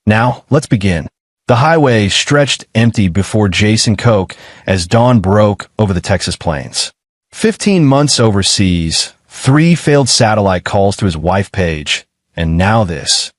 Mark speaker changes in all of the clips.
Speaker 1: Now, let's begin. The highway stretched empty before Jason Koch as dawn broke over the Texas plains. 15 months overseas, 3 failed satellite calls to his wife Paige, and now this.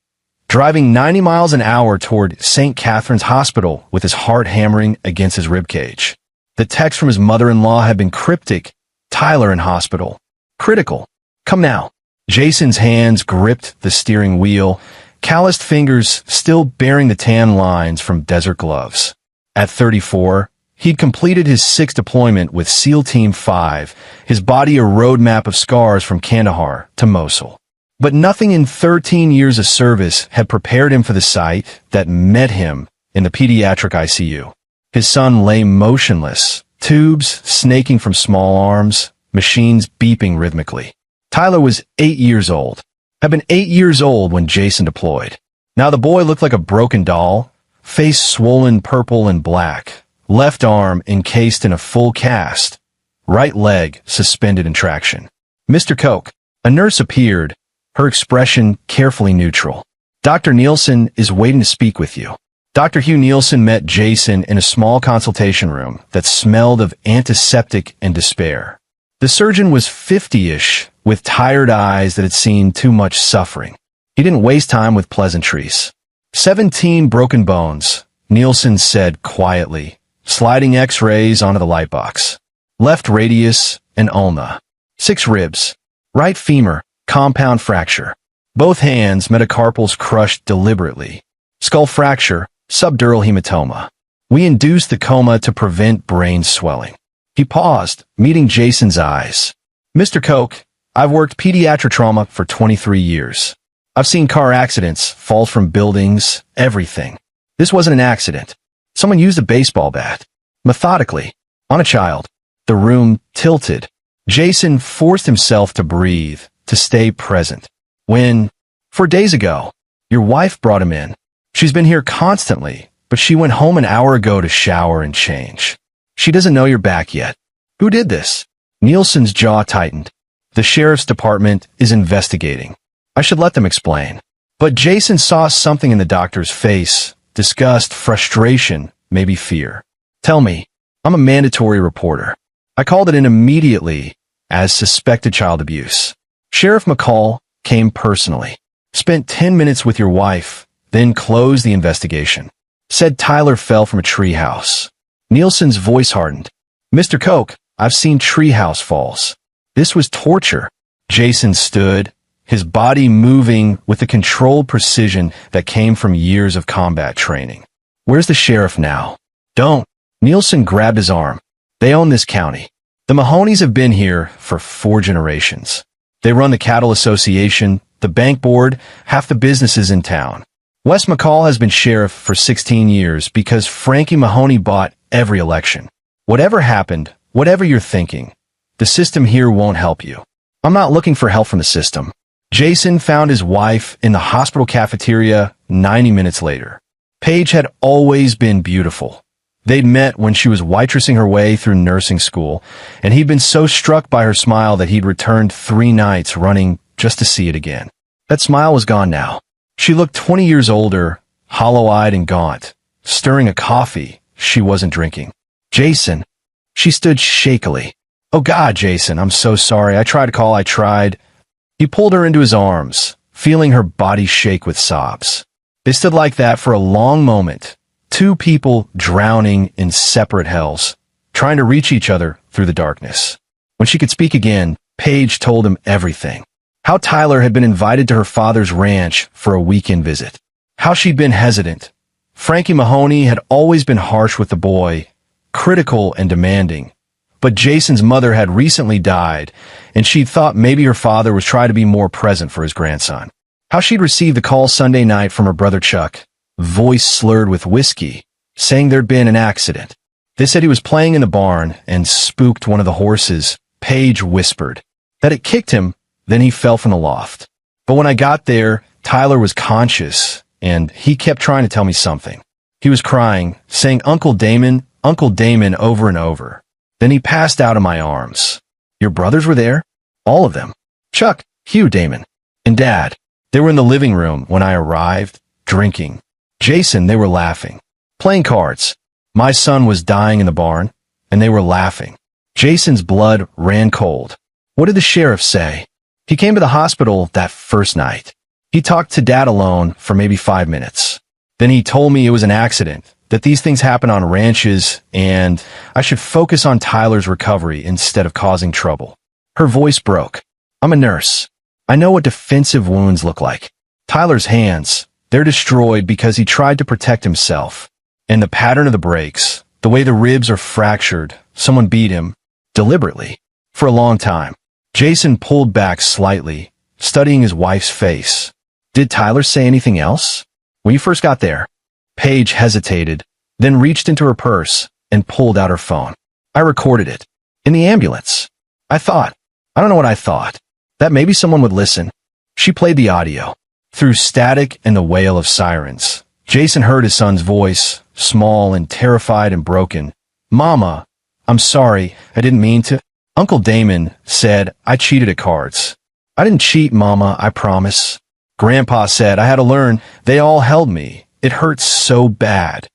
Speaker 1: Driving 90 miles an hour toward St. Catherine's Hospital with his heart hammering against his ribcage. The text from his mother-in-law had been cryptic. Tyler in hospital. Critical. Come now. Jason's hands gripped the steering wheel, calloused fingers still bearing the tan lines from desert gloves. At 34, he'd completed his 6th deployment with SEAL Team 5, his body a roadmap of scars from Kandahar to Mosul. But nothing in 13 years of service had prepared him for the sight that met him in the pediatric ICU. His son lay motionless, tubes snaking from small arms, machines beeping rhythmically. Tyler was 8 years old. Had been 8 years old when Jason deployed. Now the boy looked like a broken doll, face swollen purple and black, left arm encased in a full cast, right leg suspended in traction. Mr. Koch, a nurse appeared, her expression carefully neutral. Dr. Nielsen is waiting to speak with you. Dr. Hugh Nielsen met Jason in a small consultation room that smelled of antiseptic and despair. The surgeon was 50-ish, with tired eyes that had seen too much suffering. He didn't waste time with pleasantries. 17 broken bones, Nielsen said quietly, sliding X-rays onto the light box. Left radius and ulna. 6 ribs. Right femur, compound fracture. Both hands, metacarpals crushed deliberately. Skull fracture, subdural hematoma. We induced the coma to prevent brain swelling. He paused, meeting Jason's eyes. Mr. Koch, I've worked pediatric trauma for 23 years. I've seen car accidents, falls from buildings, everything. This wasn't an accident. Someone used a baseball bat. Methodically. On a child. The room tilted. Jason forced himself to breathe, to stay present. When, 4 days ago, your wife brought him in. She's been here constantly, but she went home an hour ago to shower and change. She doesn't know you're back yet. Who did this? Nielsen's jaw tightened. The sheriff's department is investigating. I should let them explain. But Jason saw something in the doctor's face. Disgust, frustration, maybe fear. Tell me. I'm a mandatory reporter. I called it in immediately as suspected child abuse. Sheriff McCall came personally. Spent 10 minutes with your wife, then closed the investigation. Said Tyler fell from a treehouse. Nielsen's voice hardened. Mr. Koch, I've seen treehouse falls. This was torture. Jason stood, his body moving with the controlled precision that came from years of combat training. Where's the sheriff now? Don't. Nielsen grabbed his arm. They own this county. The Mahoneys have been here for 4 generations. They run the Cattle Association, the bank board, half the businesses in town. Wes McCall has been sheriff for 16 years because Frankie Mahoney bought every election. Whatever happened, whatever you're thinking, the system here won't help you. I'm not looking for help from the system. Jason found his wife in the hospital cafeteria 90 minutes later. Paige had always been beautiful. They'd met when she was waitressing her way through nursing school, and he'd been so struck by her smile that he'd returned 3 nights running just to see it again. That smile was gone now. She looked 20 years older, hollow-eyed and gaunt, stirring a coffee she wasn't drinking. Jason. She stood shakily. Oh God, Jason, I'm so sorry. I tried to call, I tried. He pulled her into his arms, feeling her body shake with sobs. They stood like that for a long moment, 2 people drowning in separate hells, trying to reach each other through the darkness. When she could speak again, Paige told him everything. How Tyler had been invited to her father's ranch for a weekend visit. How she'd been hesitant. Frankie Mahoney had always been harsh with the boy, critical and demanding. But Jason's mother had recently died, and she'd thought maybe her father was trying to be more present for his grandson. How she'd received the call Sunday night from her brother Chuck, voice slurred with whiskey, saying there'd been an accident. They said he was playing in the barn and spooked one of the horses. Paige whispered that it kicked him, then he fell from the loft. But when I got there, Tyler was conscious, and he kept trying to tell me something. He was crying, saying Uncle Damon over and over. Then he passed out in my arms. Your brothers were there? All of them. Chuck, Hugh Damon, and Dad. They were in the living room when I arrived, drinking. Jason, they were laughing. Playing cards. My son was dying in the barn, and they were laughing. Jason's blood ran cold. What did the sheriff say? He came to the hospital that first night. He talked to Dad alone for maybe 5 minutes. Then he told me it was an accident, that these things happen on ranches, and I should focus on Tyler's recovery instead of causing trouble. Her voice broke. I'm a nurse. I know what defensive wounds look like. Tyler's hands, they're destroyed because he tried to protect himself. And the pattern of the breaks, the way the ribs are fractured, someone beat him, deliberately, for a long time. Jason pulled back slightly, studying his wife's face. Did Tyler say anything else? When you first got there? Paige hesitated, then reached into her purse and pulled out her phone. I recorded it. In the ambulance. I don't know what I thought. That maybe someone would listen. She played the audio. Through static and the wail of sirens, Jason heard his son's voice, small and terrified and broken. Mama, I'm sorry, I didn't mean to. Uncle Damon said, I cheated at cards. I didn't cheat, Mama, I promise. Grandpa said, I had to learn. They all held me. It hurts so bad.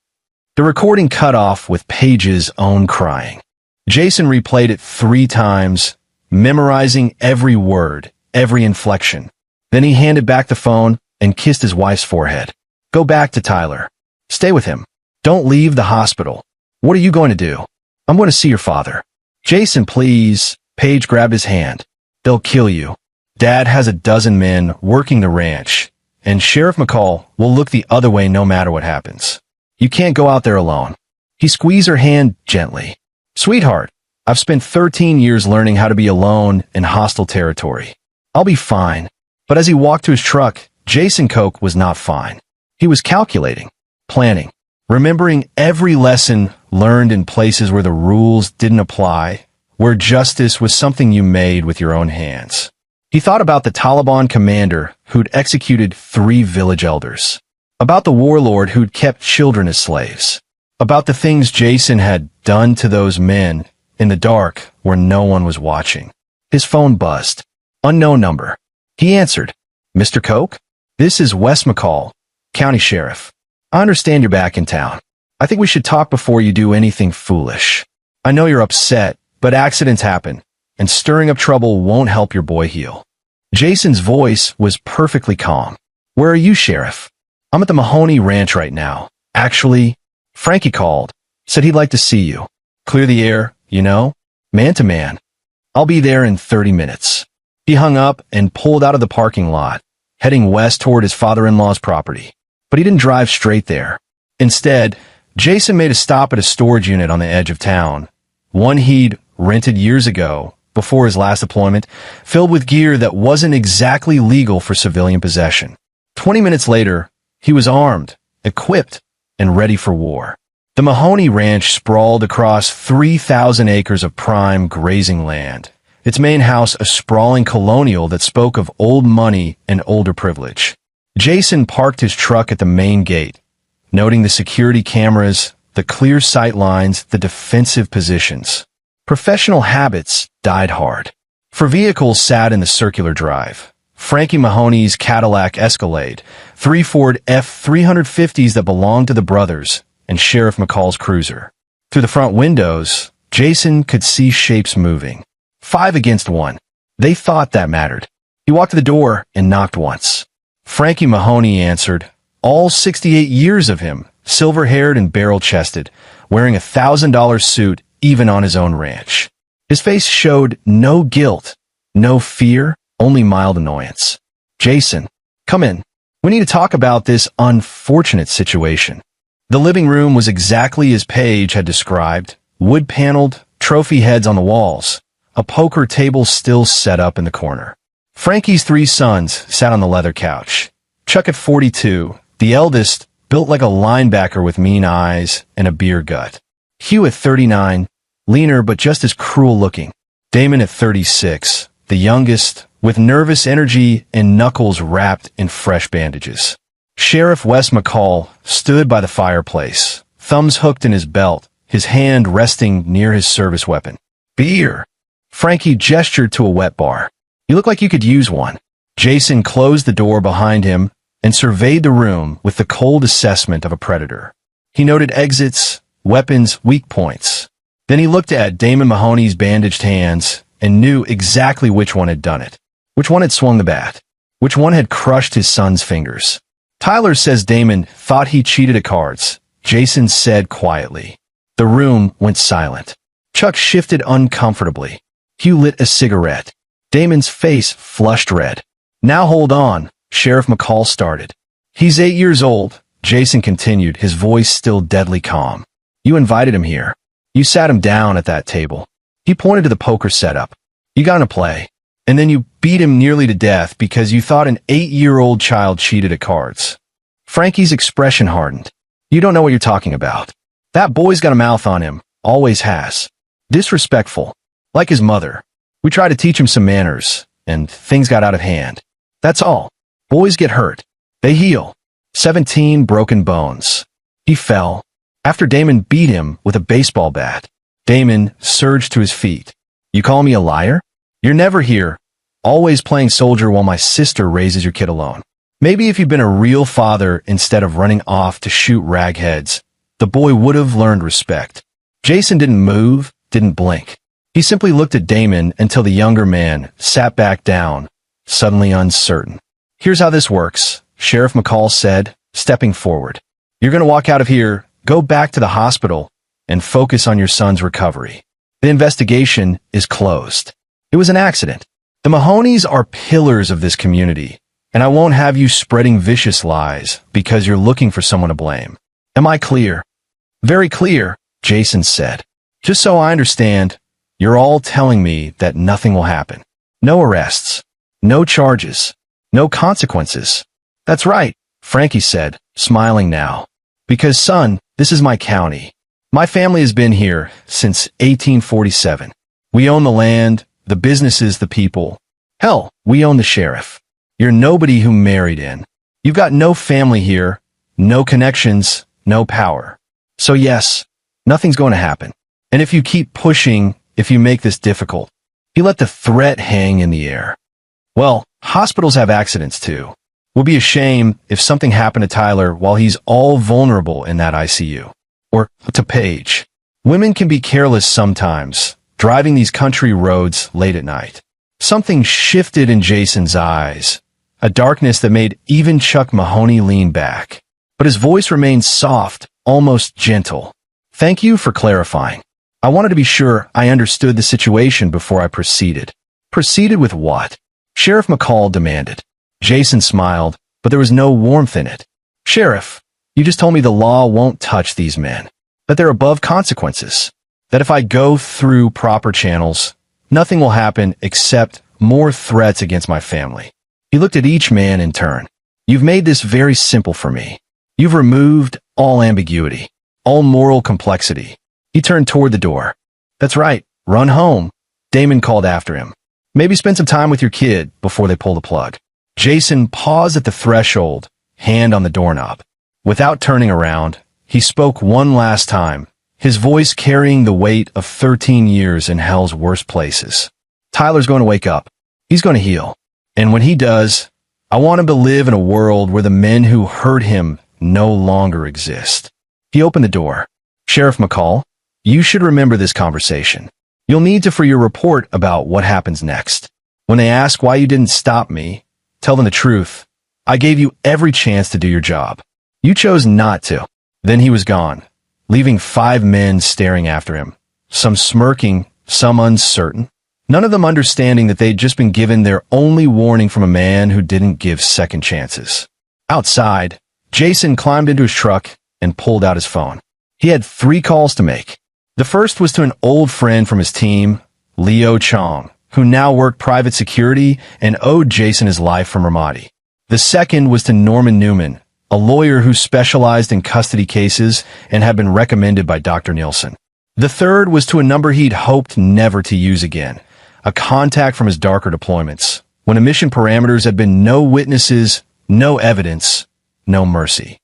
Speaker 1: The recording cut off with Paige's own crying. Jason replayed it 3 times, memorizing every word, every inflection. Then he handed back the phone and kissed his wife's forehead. Go back to Tyler. Stay with him. Don't leave the hospital. What are you going to do? I'm going to see your father. Jason, please. Paige grabbed his hand. They'll kill you. Dad has a dozen men working the ranch, and Sheriff McCall will look the other way no matter what happens. You can't go out there alone. He squeezed her hand gently. Sweetheart, I've spent 13 years learning how to be alone in hostile territory. I'll be fine. But as he walked to his truck, Jason Koch was not fine. He was calculating, planning, remembering every lesson learned in places where the rules didn't apply, where justice was something you made with your own hands. He thought about the Taliban commander who'd executed 3 village elders, about the warlord who'd kept children as slaves, about the things Jason had done to those men in the dark where no one was watching. His phone buzzed. Unknown number. He answered. Mr. Koch? This is Wes McCall, County Sheriff. I understand you're back in town. I think we should talk before you do anything foolish. I know you're upset, but accidents happen, and stirring up trouble won't help your boy heal. Jason's voice was perfectly calm. Where are you, Sheriff? I'm at the Mahoney Ranch right now. Actually, Frankie called, said he'd like to see you. Clear the air, you know, man to man. I'll be there in 30 minutes. He hung up and pulled out of the parking lot, heading west toward his father-in-law's property. But he didn't drive straight there. Instead, Jason made a stop at a storage unit on the edge of town, one he'd rented years ago, before his last deployment, filled with gear that wasn't exactly legal for civilian possession. 20 minutes later, he was armed, equipped, and ready for war. The Mahoney Ranch sprawled across 3,000 acres of prime grazing land, its main house a sprawling colonial that spoke of old money and older privilege. Jason parked his truck at the main gate, noting the security cameras, the clear sight lines, the defensive positions. Professional habits died hard. For vehicles sat in the circular drive, Frankie Mahoney's Cadillac Escalade, 3 Ford F-350s that belonged to the brothers, and Sheriff McCall's cruiser. Through the front windows, Jason could see shapes moving. 5 against 1. They thought that mattered. He walked to the door and knocked once. Frankie Mahoney answered, all 68 years of him, silver-haired and barrel-chested, wearing a $1,000 suit even on his own ranch. His face showed no guilt, no fear, only mild annoyance. Jason, come in. We need to talk about this unfortunate situation. The living room was exactly as Paige had described, wood-paneled, trophy heads on the walls, a poker table still set up in the corner. Frankie's 3 sons sat on the leather couch. Chuck at 42, the eldest, built like a linebacker with mean eyes and a beer gut. Hugh at 39, leaner but just as cruel-looking. Damon at 36, the youngest, with nervous energy and knuckles wrapped in fresh bandages. Sheriff Wes McCall stood by the fireplace, thumbs hooked in his belt, his hand resting near his service weapon. Beer! Frankie gestured to a wet bar. You look like you could use one. Jason closed the door behind him and surveyed the room with the cold assessment of a predator. He noted exits, weapons, weak points. Then he looked at Damon Mahoney's bandaged hands and knew exactly which one had done it, which one had swung the bat, which one had crushed his son's fingers. Tyler says Damon thought he cheated at cards, Jason said quietly. The room went silent. Chuck shifted uncomfortably. Hugh lit a cigarette. Damon's face flushed red. Now hold on, Sheriff McCall started. He's 8 years old, Jason continued, his voice still deadly calm. You invited him here. You sat him down at that table. He pointed to the poker setup. You got in a play. And then you beat him nearly to death because you thought an 8-year-old child cheated at cards. Frankie's expression hardened. You don't know what you're talking about. That boy's got a mouth on him. Always has. Disrespectful. Like his mother. We tried to teach him some manners, and things got out of hand. That's all. Boys get hurt. They heal. 17 broken bones. He fell. After Damon beat him with a baseball bat. Damon surged to his feet. You call me a liar? You're never here. Always playing soldier while my sister raises your kid alone. Maybe if you'd been a real father instead of running off to shoot ragheads, the boy would have learned respect. Jason didn't move, didn't blink. He simply looked at Damon until the younger man sat back down, suddenly uncertain. Here's how this works, Sheriff McCall said, stepping forward. You're going to walk out of here, go back to the hospital, and focus on your son's recovery. The investigation is closed. It was an accident. The Mahoneys are pillars of this community, and I won't have you spreading vicious lies because you're looking for someone to blame. Am I clear? Very clear, Jason said. Just so I understand, you're all telling me that nothing will happen. No arrests. No charges. No consequences. That's right, Frankie said, smiling now. Because, son, this is my county. My family has been here since 1847. We own the land, the businesses, the people. Hell, we own the sheriff. You're nobody who married in. You've got no family here, no connections, no power. So yes, nothing's going to happen. And if you keep pushing, if you make this difficult, he let the threat hang in the air. Well, hospitals have accidents too. Would be a shame if something happened to Tyler while he's all vulnerable in that ICU. Or to Paige. Women can be careless sometimes, driving these country roads late at night. Something shifted in Jason's eyes, a darkness that made even Chuck Mahoney lean back. But his voice remained soft, almost gentle. Thank you for clarifying. I wanted to be sure I understood the situation before I proceeded. Proceeded with what? Sheriff McCall demanded. Jason smiled, but there was no warmth in it. Sheriff, you just told me the law won't touch these men, that they're above consequences, that if I go through proper channels, nothing will happen except more threats against my family. He looked at each man in turn. You've made this very simple for me. You've removed all ambiguity, all moral complexity. He turned toward the door. That's right, run home. Damon called after him. Maybe spend some time with your kid before they pull the plug. Jason paused at the threshold, hand on the doorknob. Without turning around, he spoke one last time, his voice carrying the weight of 13 years in hell's worst places. Tyler's going to wake up. He's going to heal. And when he does, I want him to live in a world where the men who hurt him no longer exist. He opened the door. Sheriff McCall, you should remember this conversation. You'll need to for your report about what happens next. When they ask why you didn't stop me, tell them the truth. I gave you every chance to do your job. You chose not to. Then he was gone, leaving 5 men staring after him, some smirking, some uncertain, none of them understanding that they'd just been given their only warning from a man who didn't give second chances. Outside, Jason climbed into his truck and pulled out his phone. He had 3 calls to make. The first was to an old friend from his team, Leo Chong, who now worked private security and owed Jason his life from Ramadi. The second was to Norman Newman, a lawyer who specialized in custody cases and had been recommended by Dr. Nielsen. The third was to a number he'd hoped never to use again, a contact from his darker deployments, when emission parameters had been no witnesses, no evidence, no mercy.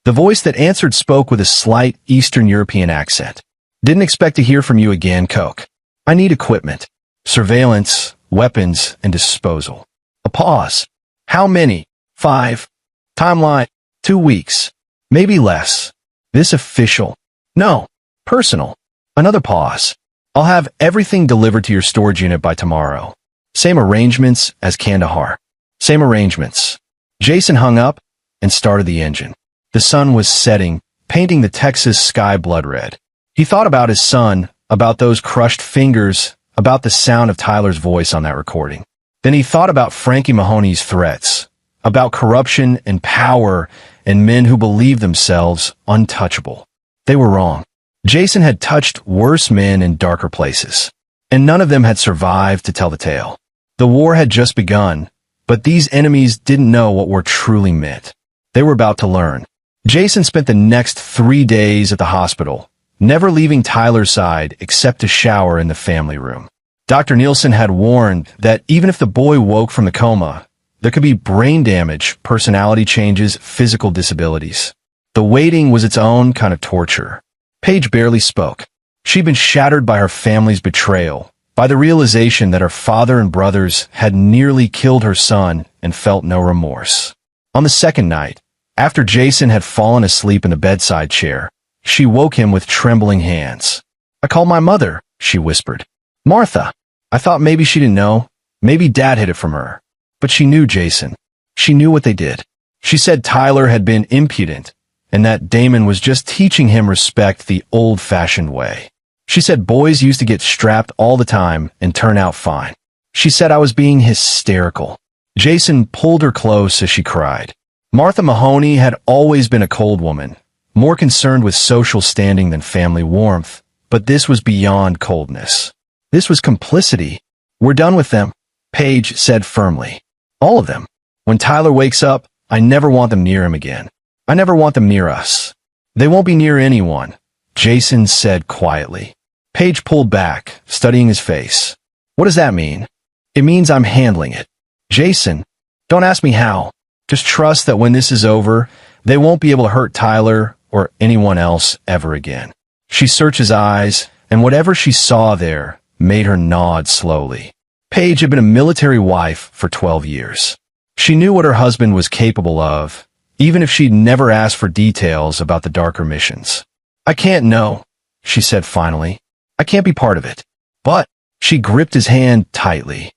Speaker 1: The voice that answered spoke with a slight Eastern European accent. Didn't expect to hear from you again, Coke. I need equipment, surveillance, weapons, and disposal. A pause. How many? 5. Timeline, 2 weeks. Maybe less. This official. No. Personal. Another pause. I'll have everything delivered to your storage unit by tomorrow. Same arrangements as Kandahar. Same arrangements. Jason hung up and started the engine. The sun was setting, painting the Texas sky blood red. He thought about his son, about those crushed fingers, about the sound of Tyler's voice on that recording. Then he thought about Frankie Mahoney's threats, about corruption and power and men who believed themselves untouchable. They were wrong. Jason had touched worse men in darker places, and none of them had survived to tell the tale. The war had just begun, but these enemies didn't know what war truly meant. They were about to learn. Jason spent the next 3 days at the hospital, never leaving Tyler's side except to shower in the family room. Dr. Nielsen had warned that even if the boy woke from the coma, there could be brain damage, personality changes, physical disabilities. The waiting was its own kind of torture. Paige barely spoke. She'd been shattered by her family's betrayal, by the realization that her father and brothers had nearly killed her son and felt no remorse. On the second night, after Jason had fallen asleep in the bedside chair, she woke him with trembling hands. "I called my mother," she whispered. "Martha." I thought maybe she didn't know. Maybe Dad hid it from her. But she knew Jason. She knew what they did. She said Tyler had been impudent, and that Damon was just teaching him respect the old-fashioned way. She said boys used to get strapped all the time and turn out fine. She said I was being hysterical. Jason pulled her close as she cried. Martha Mahoney had always been a cold woman, more concerned with social standing than family warmth, but this was beyond coldness. This was complicity. "We're done with them," Paige said firmly. "All of them. When Tyler wakes up, I never want them near him again. I never want them near us." "They won't be near anyone," Jason said quietly. Paige pulled back, studying his face. "What does that mean?" "It means I'm handling it." "Jason, don't ask me how. Just trust that when this is over, they won't be able to hurt Tyler or anyone else ever again." She searched his eyes, and whatever she saw there made her nod slowly. Paige had been a military wife for 12 years. She knew what her husband was capable of, even if she'd never asked for details about the darker missions. "I can't know," she said finally. "I can't be part of it." But she gripped his hand tightly.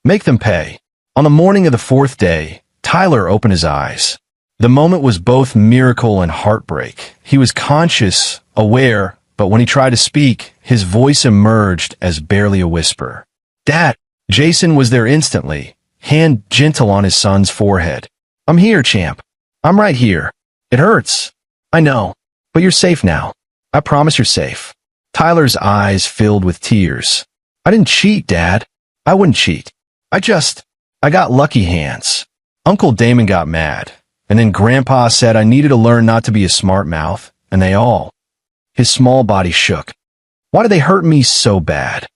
Speaker 1: "Make them pay." On the morning of the 4th day, Tyler opened his eyes. The moment was both miracle and heartbreak. He was conscious, aware, but when he tried to speak, his voice emerged as barely a whisper. "Dad!" Jason was there instantly, hand gentle on his son's forehead. "I'm here, champ. I'm right here. It hurts. I know. But you're safe now. I promise you're safe." Tyler's eyes filled with tears. "I didn't cheat, Dad. I wouldn't cheat. I got lucky hands." Uncle Damon got mad, and then Grandpa said I needed to learn not to be a smart mouth, and they all. His small body shook. "Why did they hurt me so bad?"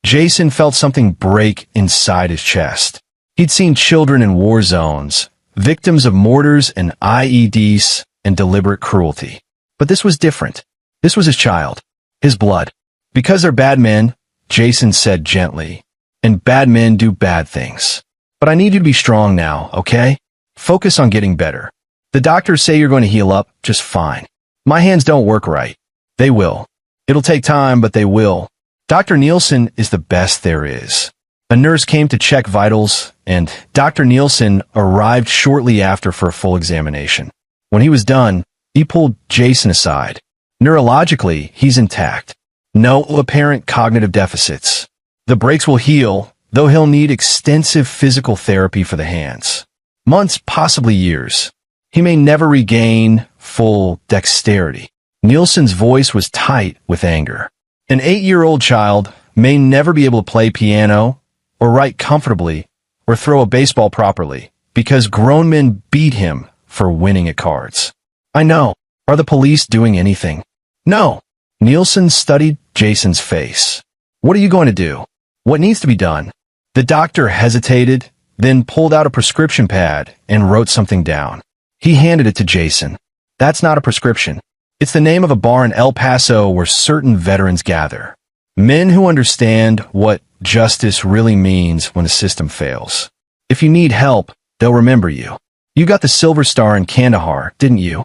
Speaker 1: Jason felt something break inside his chest. He'd seen children in war zones, victims of mortars and IEDs and deliberate cruelty. But this was different. This was his child, his blood. "Because they're bad men," Jason said gently, "and bad men do bad things. But I need you to be strong now, okay? Focus on getting better. The doctors say you're going to heal up just fine. My hands don't work right. They will. It'll take time, but they will. Dr. Nielsen is the best there is." A nurse came to check vitals, and Dr. Nielsen arrived shortly after for a full examination. When he was done, he pulled Jason aside. "Neurologically, he's intact. No apparent cognitive deficits. The breaks will heal, though he'll need extensive physical therapy for the hands. Months, possibly years. He may never regain full dexterity." Nielsen's voice was tight with anger. "An 8-year-old child may never be able to play piano, or write comfortably, or throw a baseball properly, because grown men beat him for winning at cards." "I know. Are the police doing anything?" "No." Nielsen studied Jason's face. "What are you going to do? What needs to be done?" The doctor hesitated, then pulled out a prescription pad and wrote something down. He handed it to Jason. "That's not a prescription. It's the name of a bar in El Paso where certain veterans gather. Men who understand what justice really means when the system fails. If you need help, they'll remember you." You got the Silver Star in Kandahar, didn't you?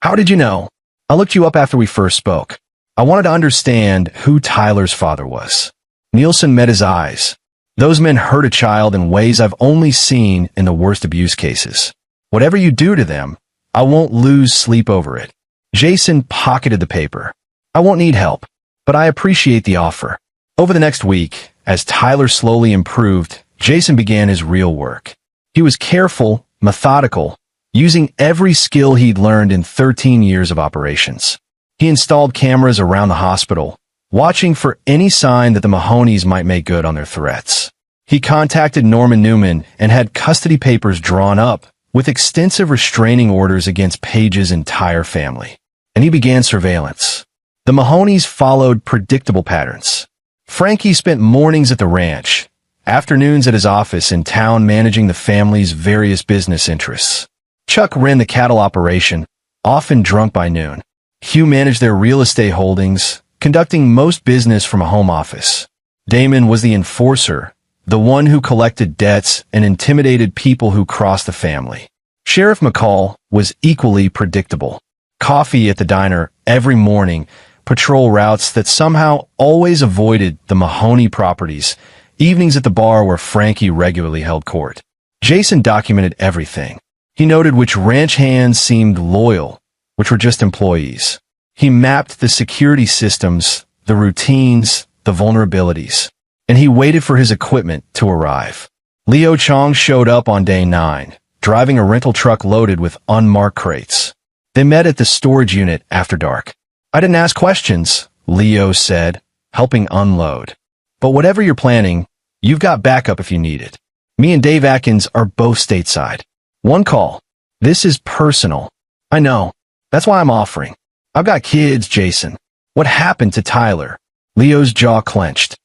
Speaker 1: How did you know? I looked you up after we first spoke. I wanted to understand who Tyler's father was. Nielsen met his eyes. Those men hurt a child in ways I've only seen in the worst abuse cases. Whatever you do to them, I won't lose sleep over it. Jason pocketed the paper. I won't need help, but I appreciate the offer. Over the next week, as Tyler slowly improved, Jason began his real work. He was careful, methodical, using every skill he'd learned in 13 years of operations. He installed cameras around the hospital, watching for any sign that the Mahonies might make good on their threats. He contacted Norman Newman and had custody papers drawn up, with extensive restraining orders against Page's entire family. And he began surveillance. The Mahonies followed predictable patterns. Frankie spent mornings at the ranch, afternoons at his office in town managing the family's various business interests. Chuck ran the cattle operation, often drunk by noon. Hugh managed their real estate holdings, conducting most business from a home office. Damon was the enforcer, the one who collected debts and intimidated people who crossed the family. Sheriff McCall was equally predictable. Coffee at the diner every morning, patrol routes that somehow always avoided the Mahoney properties, evenings at the bar where Frankie regularly held court. Jason documented everything. He noted which ranch hands seemed loyal, which were just employees. He mapped the security systems, the routines, the vulnerabilities, and he waited for his equipment to arrive. Leo Chong showed up on day 9, driving a rental truck loaded with unmarked crates. They met at the storage unit after dark. I didn't ask questions, Leo said, helping unload. But whatever you're planning, you've got backup if you need it. Me and Dave Atkins are both stateside. One call. This is personal. I know. That's why I'm offering. I've got kids, Jason. What happened to Tyler? Leo's jaw clenched.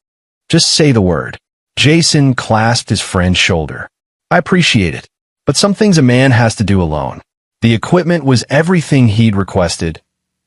Speaker 1: Just say the word. Jason clasped his friend's shoulder. I appreciate it, but some things a man has to do alone. The equipment was everything he'd requested.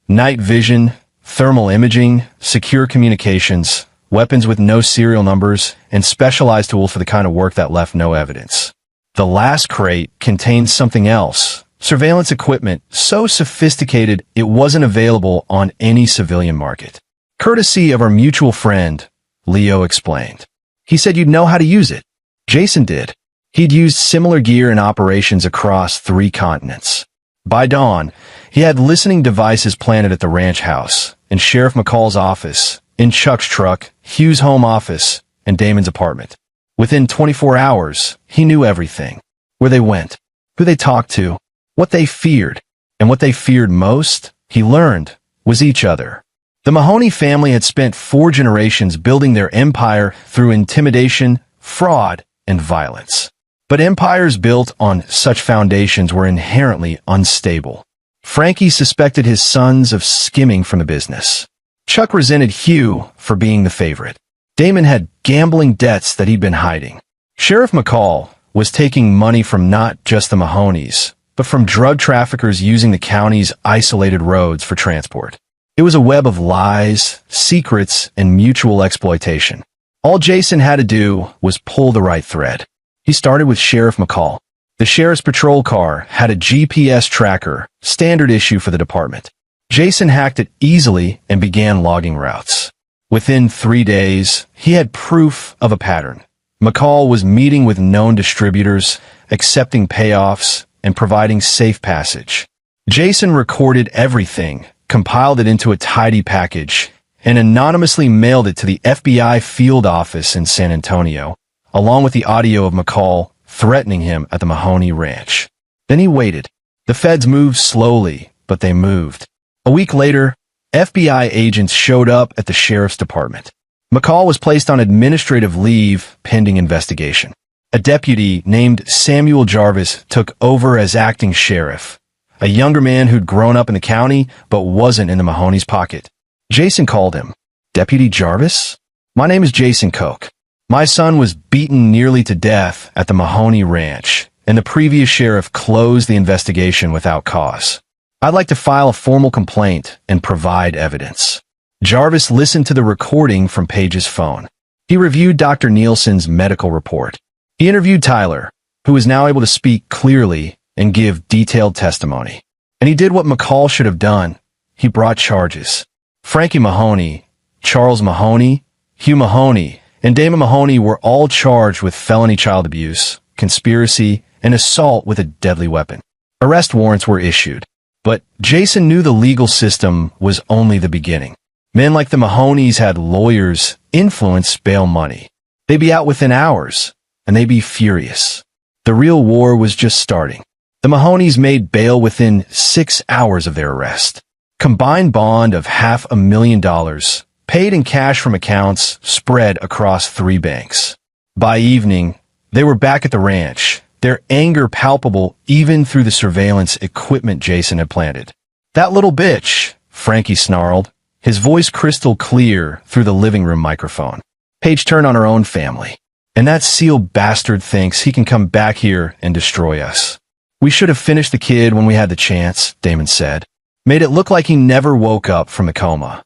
Speaker 1: Night vision, thermal imaging, secure communications, weapons with no serial numbers, and specialized tools for the kind of work that left no evidence. The last crate contained something else. Surveillance equipment so sophisticated it wasn't available on any civilian market. Courtesy of our mutual friend, Leo explained. He said you'd know how to use it. Jason did. He'd used similar gear in operations across 3 continents. By dawn, he had listening devices planted at the ranch house, in Sheriff McCall's office, in Chuck's truck, Hugh's home office, and Damon's apartment. Within 24 hours, he knew everything. Where they went, who they talked to, what they feared, and what they feared most, he learned, was each other. The Mahoney family had spent 4 generations building their empire through intimidation, fraud, and violence. But empires built on such foundations were inherently unstable. Frankie suspected his sons of skimming from the business. Chuck resented Hugh for being the favorite. Damon had gambling debts that he'd been hiding. Sheriff McCall was taking money from not just the Mahonies, but from drug traffickers using the county's isolated roads for transport. It was a web of lies, secrets, and mutual exploitation. All Jason had to do was pull the right thread. He started with Sheriff McCall. The sheriff's patrol car had a GPS tracker, standard issue for the department. Jason hacked it easily and began logging routes. Within 3 days, he had proof of a pattern. McCall was meeting with known distributors, accepting payoffs, and providing safe passage. Jason recorded everything, compiled it into a tidy package, and anonymously mailed it to the FBI field office in San Antonio, along with the audio of McCall threatening him at the Mahoney Ranch. Then he waited. The feds moved slowly, but they moved. A week later, FBI agents showed up at the sheriff's department. McCall was placed on administrative leave pending investigation. A deputy named Samuel Jarvis took over as acting sheriff, a younger man who'd grown up in the county but wasn't in the Mahoney's pocket. Jason called him. Deputy Jarvis? My name is Jason Koch. My son was beaten nearly to death at the Mahoney Ranch, and the previous sheriff closed the investigation without cause. I'd like to file a formal complaint and provide evidence. Jarvis listened to the recording from Page's phone. He reviewed Dr. Nielsen's medical report. He interviewed Tyler, who was now able to speak clearly and give detailed testimony. And he did what McCall should have done. He brought charges. Frankie Mahoney, Charles Mahoney, Hugh Mahoney, and Damon Mahoney were all charged with felony child abuse, conspiracy, and assault with a deadly weapon. Arrest warrants were issued. But Jason knew the legal system was only the beginning. Men like the Mahoneys had lawyers, influence, bail money. They'd be out within hours, and they'd be furious. The real war was just starting. The Mahoneys made bail within 6 hours of their arrest. Combined bond of $500,000, paid in cash from accounts spread across 3 banks. By evening, they were back at the ranch, their anger palpable even through the surveillance equipment Jason had planted. "That little bitch," Frankie snarled, his voice crystal clear through the living room microphone. Page turned on her own family. "And that seal bastard thinks he can come back here and destroy us. We should have finished the kid when we had the chance," Damon said. "Made it look like he never woke up from a coma."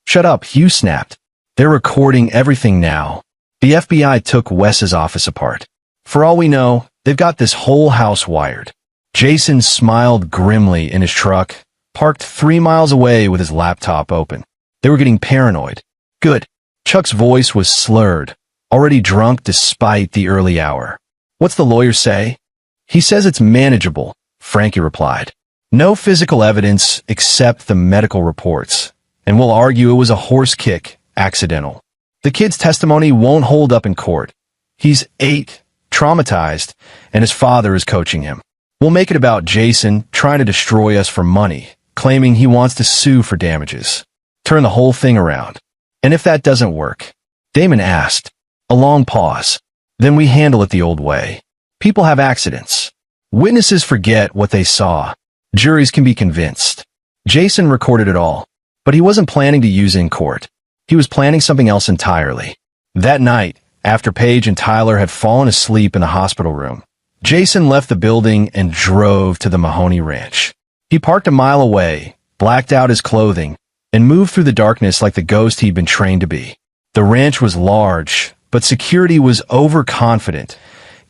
Speaker 1: "Shut up," Hugh snapped. "They're recording everything now." The FBI took Wes's office apart. For all we know, they've got this whole house wired. Jason smiled grimly in his truck, parked 3 miles away with his laptop open. They were getting paranoid. "Good." Chuck's voice was slurred, already drunk despite the early hour. "What's the lawyer say?" "He says it's manageable," Frankie replied. "No physical evidence except the medical reports, and we'll argue it was a horse kick, accidental. The kid's testimony won't hold up in court. He's 8, traumatized, and his father is coaching him. We'll make it about Jason trying to destroy us for money, claiming he wants to sue for damages. Turn the whole thing around. And if that doesn't work," Damon asked. A long pause. "Then we handle it the old way. People have accidents. Witnesses forget what they saw. Juries can be convinced." Jason recorded it all, but he wasn't planning to use it in court. He was planning something else entirely. That night, after Paige and Tyler had fallen asleep in the hospital room, Jason left the building and drove to the Mahoney ranch. He parked a mile away, blacked out his clothing, and moved through the darkness like the ghost he'd been trained to be. The ranch was large, but security was overconfident.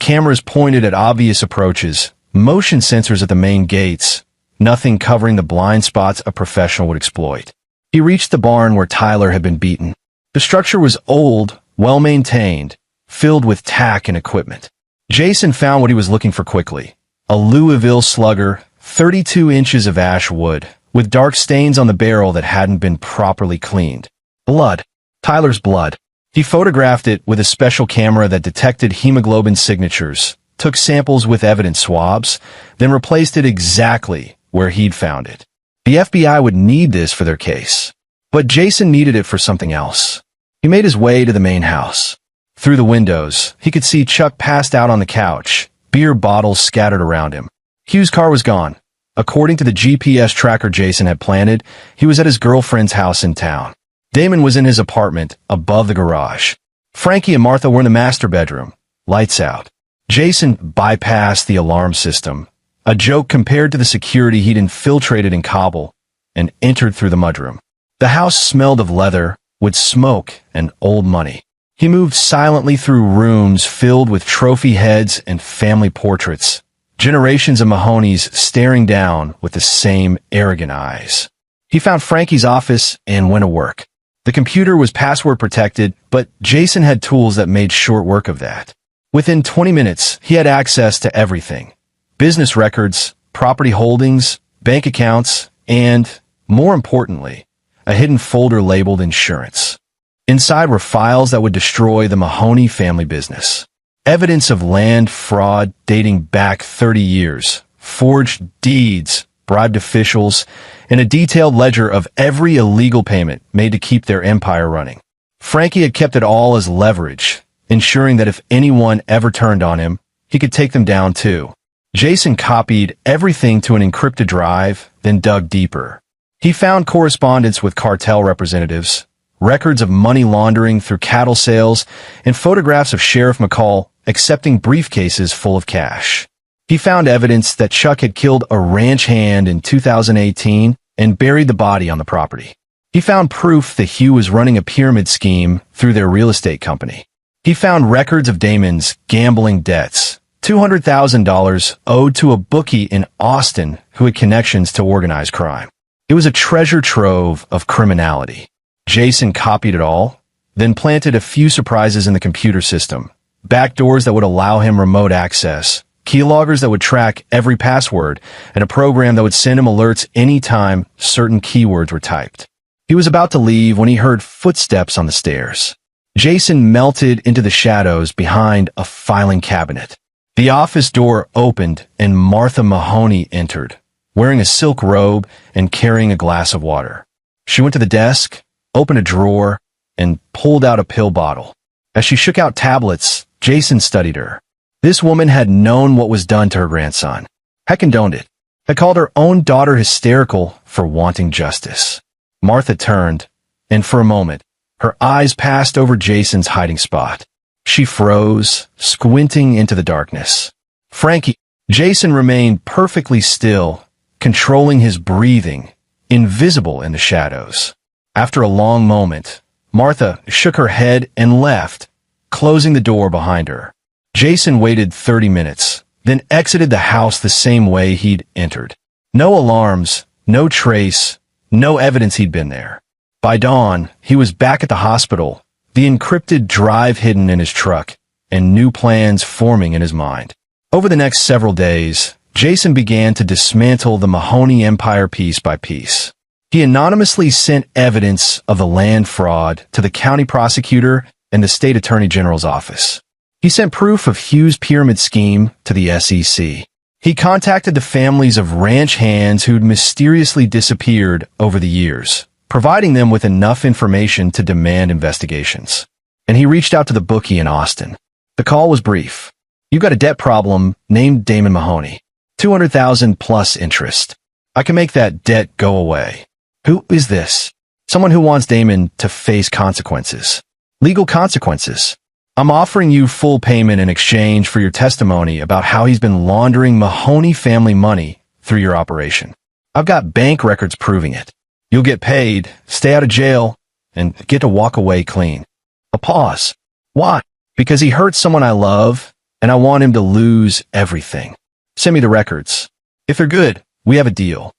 Speaker 1: Cameras pointed at obvious approaches, motion sensors at the main gates, nothing covering the blind spots a professional would exploit. He reached the barn where Tyler had been beaten. The structure was old, well-maintained, filled with tack and equipment. Jason found what he was looking for quickly. A Louisville Slugger, 32 inches of ash wood, with dark stains on the barrel that hadn't been properly cleaned. Blood. Tyler's blood. He photographed it with a special camera that detected hemoglobin signatures, took samples with evidence swabs, then replaced it exactly where he'd found it. The FBI would need this for their case. But Jason needed it for something else. He made his way to the main house. Through the windows, he could see Chuck passed out on the couch, beer bottles scattered around him. Hugh's car was gone. According to the GPS tracker Jason had planted, he was at his girlfriend's house in town. Damon was in his apartment, above the garage. Frankie and Martha were in the master bedroom, lights out. Jason bypassed the alarm system, a joke compared to the security he'd infiltrated in Kabul, and entered through the mudroom. The house smelled of leather, with smoke and old money. He moved silently through rooms filled with trophy heads and family portraits, generations of Mahoneys staring down with the same arrogant eyes. He found Frankie's office and went to work. The computer was password protected, but Jason had tools that made short work of that. Within 20 minutes, he had access to everything. Business records, property holdings, bank accounts, and, more importantly, a hidden folder labeled insurance. Inside were files that would destroy the Mahoney family business. Evidence of land fraud dating back 30 years, forged deeds, bribed officials, and a detailed ledger of every illegal payment made to keep their empire running. Frankie had kept it all as leverage, ensuring that if anyone ever turned on him, he could take them down too. Jason copied everything to an encrypted drive, then dug deeper. He found correspondence with cartel representatives, records of money laundering through cattle sales, and photographs of Sheriff McCall accepting briefcases full of cash. He found evidence that Chuck had killed a ranch hand in 2018 and buried the body on the property. He found proof that Hugh was running a pyramid scheme through their real estate company. He found records of Damon's gambling debts, $200,000 owed to a bookie in Austin who had connections to organized crime. It was a treasure trove of criminality. Jason copied it all, then planted a few surprises in the computer system. Backdoors that would allow him remote access, keyloggers that would track every password, and a program that would send him alerts anytime certain keywords were typed. He was about to leave when he heard footsteps on the stairs. Jason melted into the shadows behind a filing cabinet. The office door opened and Martha Mahoney entered, wearing a silk robe and carrying a glass of water. She went to the desk, opened a drawer, and pulled out a pill bottle. As she shook out tablets, Jason studied her. This woman had known what was done to her grandson, had condoned it, had called her own daughter hysterical for wanting justice. Martha turned, and for a moment, her eyes passed over Jason's hiding spot. She froze, squinting into the darkness. Frankie. Jason remained perfectly still, controlling his breathing, invisible in the shadows. After a long moment, Martha shook her head and left, closing the door behind her. Jason waited 30 minutes, then exited the house the same way he'd entered. No alarms, no trace, no evidence he'd been there. By dawn, he was back at the hospital, the encrypted drive hidden in his truck, and new plans forming in his mind. Over the next several days, Jason began to dismantle the Mahoney empire piece by piece. He anonymously sent evidence of the land fraud to the county prosecutor and the state attorney general's office. He sent proof of Hugh's pyramid scheme to the SEC. He contacted the families of ranch hands who'd mysteriously disappeared over the years, providing them with enough information to demand investigations. And he reached out to the bookie in Austin. The call was brief. "You've got a debt problem named Damon Mahoney. $200,000 plus interest. I can make that debt go away." Who is this? Someone who wants Damon to face consequences. Legal consequences. "I'm offering you full payment in exchange for your testimony about how he's been laundering Mahoney family money through your operation. I've got bank records proving it. You'll get paid, stay out of jail, and get to walk away clean." A pause. "Why?" "Because he hurt someone I love, and I want him to lose everything. Send me the records. If they're good, we have a deal."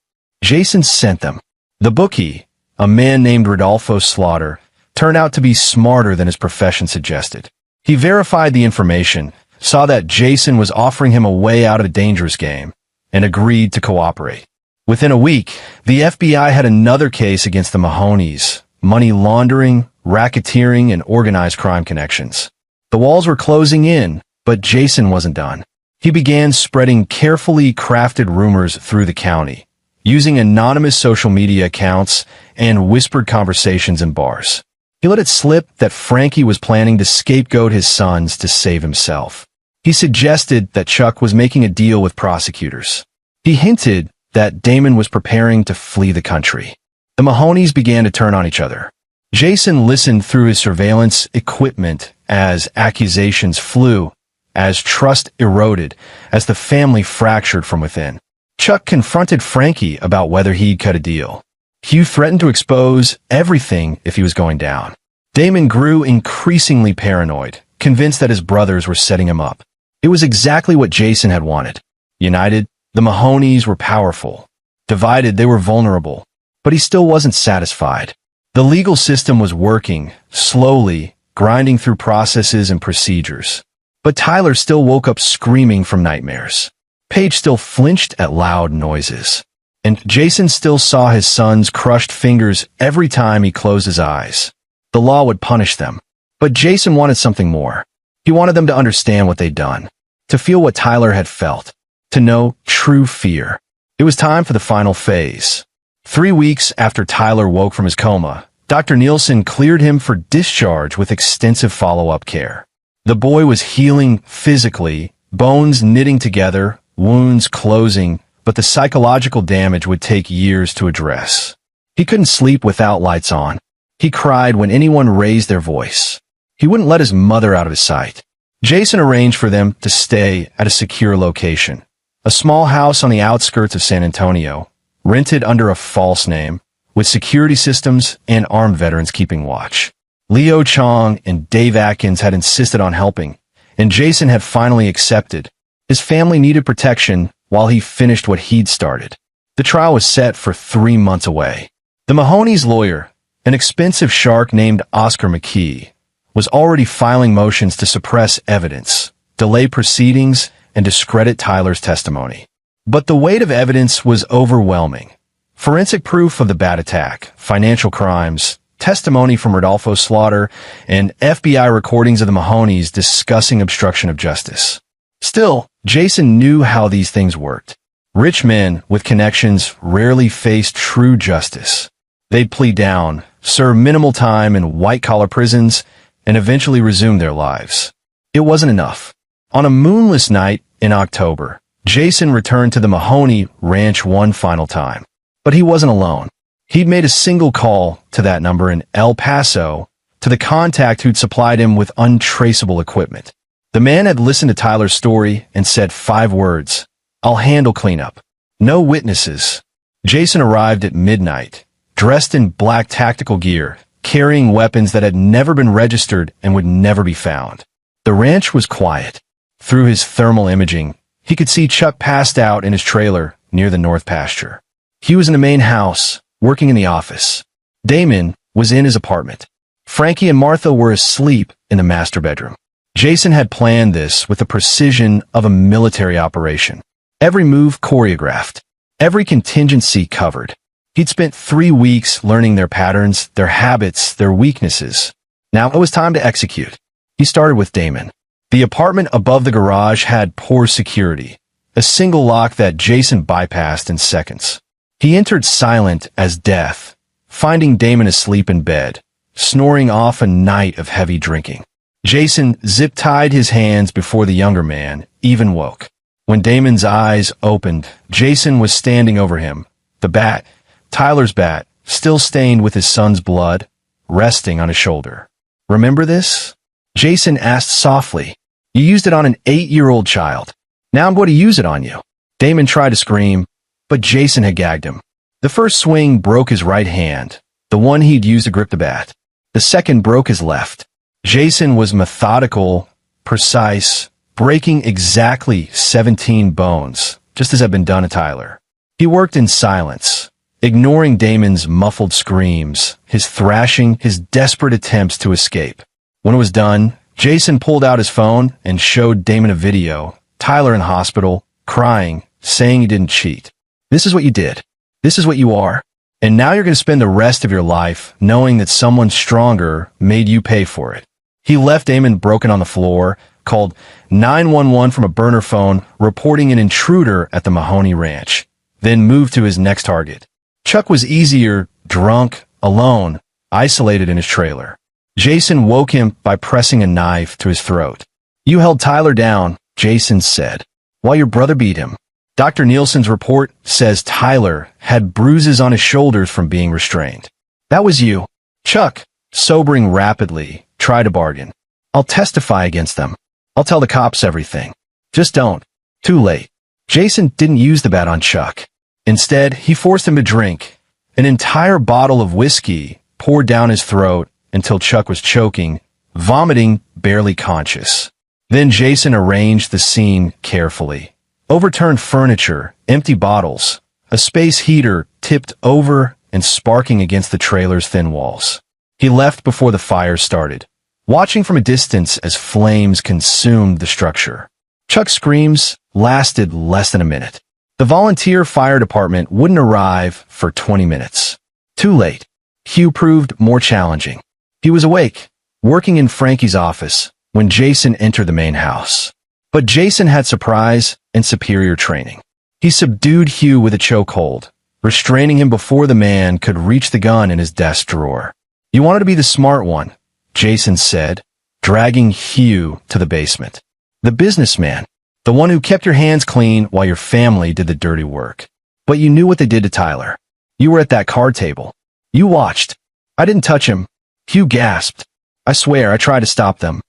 Speaker 1: Jason sent them. The bookie, a man named Rodolfo Slaughter, turned out to be smarter than his profession suggested. He verified the information, saw that Jason was offering him a way out of a dangerous game, and agreed to cooperate. Within a week, the FBI had another case against the Mahoneys: money laundering, racketeering, and organized crime connections. The walls were closing in, but Jason wasn't done. He began spreading carefully crafted rumors through the county, using anonymous social media accounts and whispered conversations in bars. He let it slip that Frankie was planning to scapegoat his sons to save himself. He suggested that Chuck was making a deal with prosecutors. He hinted that Damon was preparing to flee the country. The Mahoneys began to turn on each other. Jason listened through his surveillance equipment as accusations flew, as trust eroded, as the family fractured from within. Chuck confronted Frankie about whether he'd cut a deal. Hugh threatened to expose everything if he was going down. Damon grew increasingly paranoid, convinced that his brothers were setting him up. It was exactly what Jason had wanted. United, the Mahoneys were powerful. Divided, they were vulnerable. But he still wasn't satisfied. The legal system was working, slowly, grinding through processes and procedures. But Tyler still woke up screaming from nightmares. Paige still flinched at loud noises. And Jason still saw his son's crushed fingers every time he closed his eyes. The law would punish them. But Jason wanted something more. He wanted them to understand what they'd done, to feel what Tyler had felt, to know true fear. It was time for the final phase. 3 weeks after Tyler woke from his coma, Dr. Nielsen cleared him for discharge with extensive follow-up care. The boy was healing physically, bones knitting together, wounds closing, but the psychological damage would take years to address. He couldn't sleep without lights on. He cried when anyone raised their voice. He wouldn't let his mother out of his sight. Jason arranged for them to stay at a secure location, a small house on the outskirts of San Antonio, rented under a false name, with security systems and armed veterans keeping watch. Leo Chong and Dave Atkins had insisted on helping, and Jason had finally accepted, His family needed protection while he finished what he'd started. The trial was set for 3 months away. The Mahoney's lawyer, an expensive shark named Oscar McKee, was already filing motions to suppress evidence, delay proceedings, and discredit Tyler's testimony. But the weight of evidence was overwhelming. Forensic proof of the bat attack, financial crimes, testimony from Rodolfo Slaughter, and FBI recordings of the Mahoneys discussing obstruction of justice. Still, Jason knew how these things worked. Rich men with connections rarely faced true justice. They'd plead down, serve minimal time in white-collar prisons, and eventually resume their lives. It wasn't enough. On a moonless night in October, Jason returned to the Mahoney ranch one final time. But he wasn't alone. He'd made a single call to that number in El Paso to the contact who'd supplied him with untraceable equipment. The man had listened to Tyler's story and said 5 words: "I'll handle cleanup." No witnesses. Jason arrived at midnight, dressed in black tactical gear, carrying weapons that had never been registered and would never be found. The ranch was quiet. Through his thermal imaging, he could see Chuck passed out in his trailer near the north pasture. He was in the main house, working in the office. Damon was in his apartment. Frankie and Martha were asleep in the master bedroom. Jason had planned this with the precision of a military operation. Every move choreographed, every contingency covered. He'd spent 3 weeks learning their patterns, their habits, their weaknesses. Now it was time to execute. He started with Damon. The apartment above the garage had poor security, a single lock that Jason bypassed in seconds. He entered silent as death, finding Damon asleep in bed, snoring off a night of heavy drinking. Jason zip-tied his hands before the younger man even woke. When Damon's eyes opened, Jason was standing over him, the bat, Tyler's bat, still stained with his son's blood, resting on his shoulder. "Remember this?" Jason asked softly. "You used it on an 8-year-old child. Now I'm going to use it on you." Damon tried to scream, but Jason had gagged him. The first swing broke his right hand, the one he'd used to grip the bat. The second broke his left. Jason was methodical, precise, breaking exactly 17 bones, just as had been done to Tyler. He worked in silence, ignoring Damon's muffled screams, his thrashing, his desperate attempts to escape. When it was done, Jason pulled out his phone and showed Damon a video, Tyler in hospital, crying, saying he didn't cheat. "This is what you did. This is what you are. And now you're going to spend the rest of your life knowing that someone stronger made you pay for it." He left Damon broken on the floor, called 911 from a burner phone, reporting an intruder at the Mahoney Ranch, then moved to his next target. Chuck was easier, drunk, alone, isolated in his trailer. Jason woke him by pressing a knife to his throat. "You held Tyler down," Jason said, "while your brother beat him. Dr. Nielsen's report says Tyler had bruises on his shoulders from being restrained. That was you." Chuck, sobering rapidly, tried to bargain. "I'll testify against them. I'll tell the cops everything. Just don't." Too late. Jason didn't use the bat on Chuck. Instead, he forced him to drink an entire bottle of whiskey, poured down his throat until Chuck was choking, vomiting, barely conscious. Then Jason arranged the scene carefully. Overturned furniture, empty bottles, a space heater tipped over and sparking against the trailer's thin walls. He left before the fire started, watching from a distance as flames consumed the structure. Chuck's screams lasted less than a minute. The volunteer fire department wouldn't arrive for 20 minutes. Too late. Hugh proved more challenging. He was awake, working in Frankie's office, when Jason entered the main house. But Jason had surprise and superior training. He subdued Hugh with a chokehold, restraining him before the man could reach the gun in his desk drawer. "You wanted to be the smart one," Jason said, dragging Hugh to the basement. "The businessman, the one who kept your hands clean while your family did the dirty work. But you knew what they did to Tyler. You were at that card table. You watched." "I didn't touch him," Hugh gasped. "I swear I tried to stop them."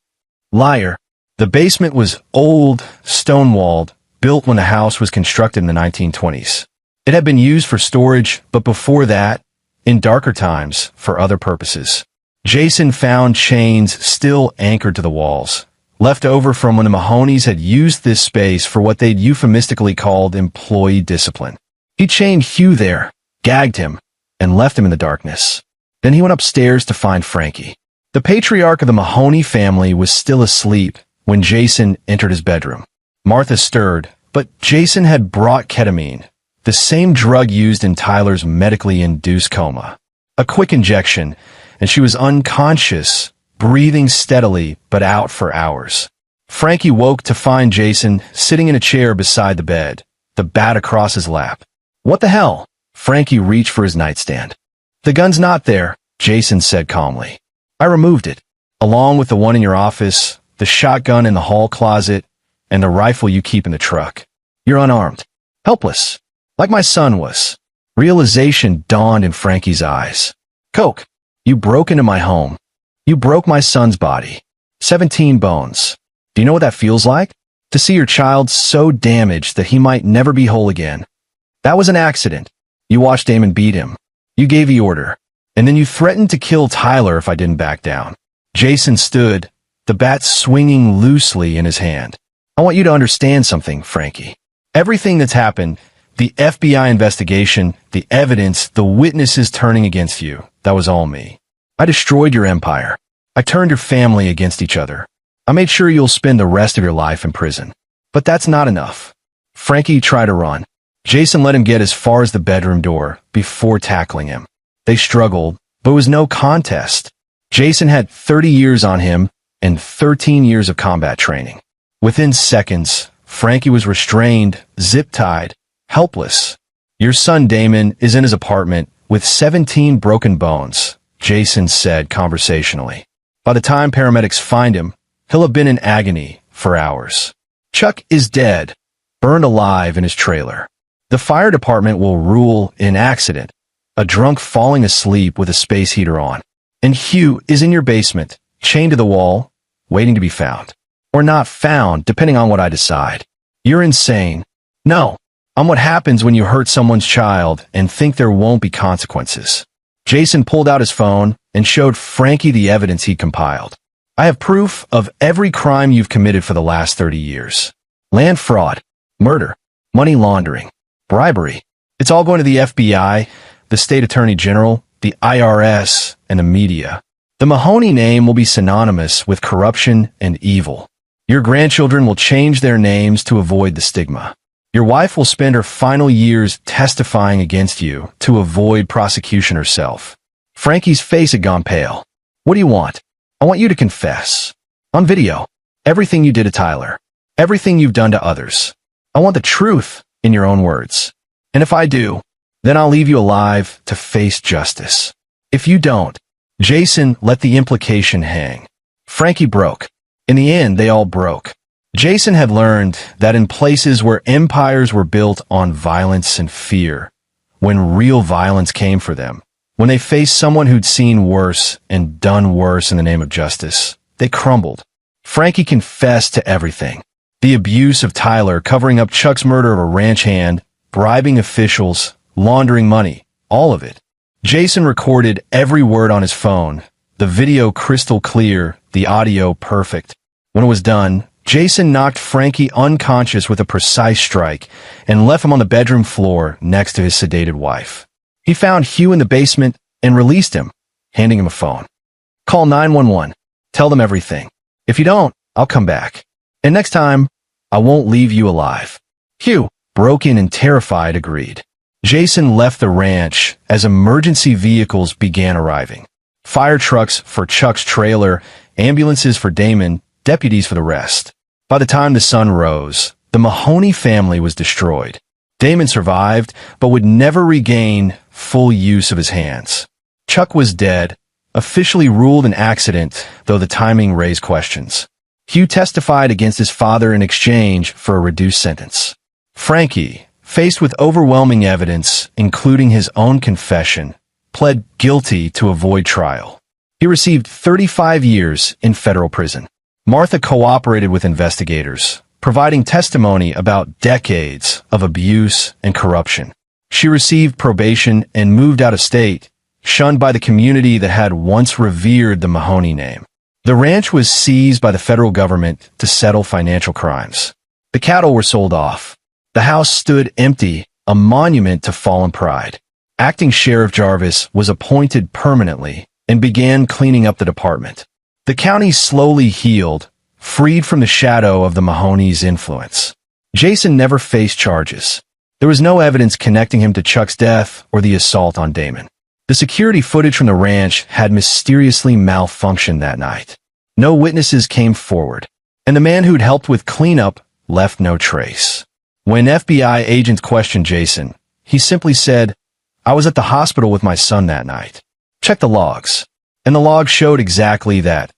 Speaker 1: "Liar." The basement was old, stone-walled, built when the house was constructed in the 1920s. It had been used for storage, but before that, in darker times, for other purposes. Jason found chains still anchored to the walls, left over from when the Mahoneys had used this space for what they'd euphemistically called employee discipline. He chained Hugh there, gagged him, and left him in the darkness. Then he went upstairs to find Frankie. The patriarch of the Mahoney family was still asleep when Jason entered his bedroom. Martha stirred, but Jason had brought ketamine, the same drug used in Tyler's medically induced coma. A quick injection, and she was unconscious, breathing steadily but out for hours. Frankie woke to find Jason sitting in a chair beside the bed, the bat across his lap. "What the hell?" Frankie reached for his nightstand. "The gun's not there," Jason said calmly. "I removed it, along with the one in your office, the shotgun in the hall closet, and the rifle you keep in the truck. You're unarmed, helpless, like my son was." Realization dawned in Frankie's eyes. "Coke, you broke into my home. You broke my son's body. 17 bones. Do you know what that feels like? To see your child so damaged that he might never be whole again. That was an accident. You watched Damon beat him. You gave the order. And then you threatened to kill Tyler if I didn't back down." Jason stood, the bat swinging loosely in his hand. "I want you to understand something, Frankie. Everything that's happened, the FBI investigation, the evidence, the witnesses turning against you, that was all me. I destroyed your empire. I turned your family against each other. I made sure you'll spend the rest of your life in prison. But that's not enough." Frankie tried to run. Jason let him get as far as the bedroom door before tackling him. They struggled, but it was no contest. Jason had 30 years on him and 13 years of combat training. Within seconds, Frankie was restrained, zip-tied, helpless. "Your son Damon is in his apartment with 17 broken bones," Jason said conversationally. "By the time paramedics find him, he'll have been in agony for hours. Chuck is dead, burned alive in his trailer. The fire department will rule an accident, a drunk falling asleep with a space heater on. And Hugh is in your basement, chained to the wall, waiting to be found. Or not found, depending on what I decide. You're insane. No, I'm what happens when you hurt someone's child and think there won't be consequences." Jason pulled out his phone and showed Frankie the evidence he'd compiled. "I have proof of every crime you've committed for the last 30 years. Land fraud, murder, money laundering, bribery. It's all going to the FBI, the state attorney general, the IRS, and the media. The Mahoney name will be synonymous with corruption and evil. Your grandchildren will change their names to avoid the stigma. Your wife will spend her final years testifying against you to avoid prosecution herself." Frankie's face had gone pale. "What do you want?" "I want you to confess. On video. Everything you did to Tyler. Everything you've done to others. I want the truth in your own words. And if I do, then I'll leave you alive to face justice. If you don't," Jason let the implication hang. Frankie broke. In the end, they all broke. Jason had learned that in places where empires were built on violence and fear, when real violence came for them, when they faced someone who'd seen worse and done worse in the name of justice, they crumbled. Frankie confessed to everything. The abuse of Tyler, covering up Chuck's murder of a ranch hand, bribing officials, laundering money, all of it. Jason recorded every word on his phone, the video crystal clear, the audio perfect. When it was done, Jason knocked Frankie unconscious with a precise strike and left him on the bedroom floor next to his sedated wife. He found Hugh in the basement and released him, handing him a phone. "Call 911. Tell them everything. If you don't, I'll come back. And next time, I won't leave you alive." Hugh, broken and terrified, agreed. Jason left the ranch as emergency vehicles began arriving. Fire trucks for Chuck's trailer, ambulances for Damon, deputies for the rest. By the time the sun rose, the Mahoney family was destroyed. Damon survived, but would never regain full use of his hands. Chuck was dead, officially ruled an accident, though the timing raised questions. Hugh testified against his father in exchange for a reduced sentence. Frankie, faced with overwhelming evidence, including his own confession, pled guilty to avoid trial. He received 35 years in federal prison. Martha cooperated with investigators, providing testimony about decades of abuse and corruption. She received probation and moved out of state, shunned by the community that had once revered the Mahoney name. The ranch was seized by the federal government to settle financial crimes. The cattle were sold off. The house stood empty, a monument to fallen pride. Acting Sheriff Jarvis was appointed permanently and began cleaning up the department. The county slowly healed, freed from the shadow of the Mahoney's influence. Jason never faced charges. There was no evidence connecting him to Chuck's death or the assault on Damon. The security footage from the ranch had mysteriously malfunctioned that night. No witnesses came forward, and the man who'd helped with cleanup left no trace. When FBI agents questioned Jason, he simply said, "I was at the hospital with my son that night." Check the logs. And the logs showed exactly that.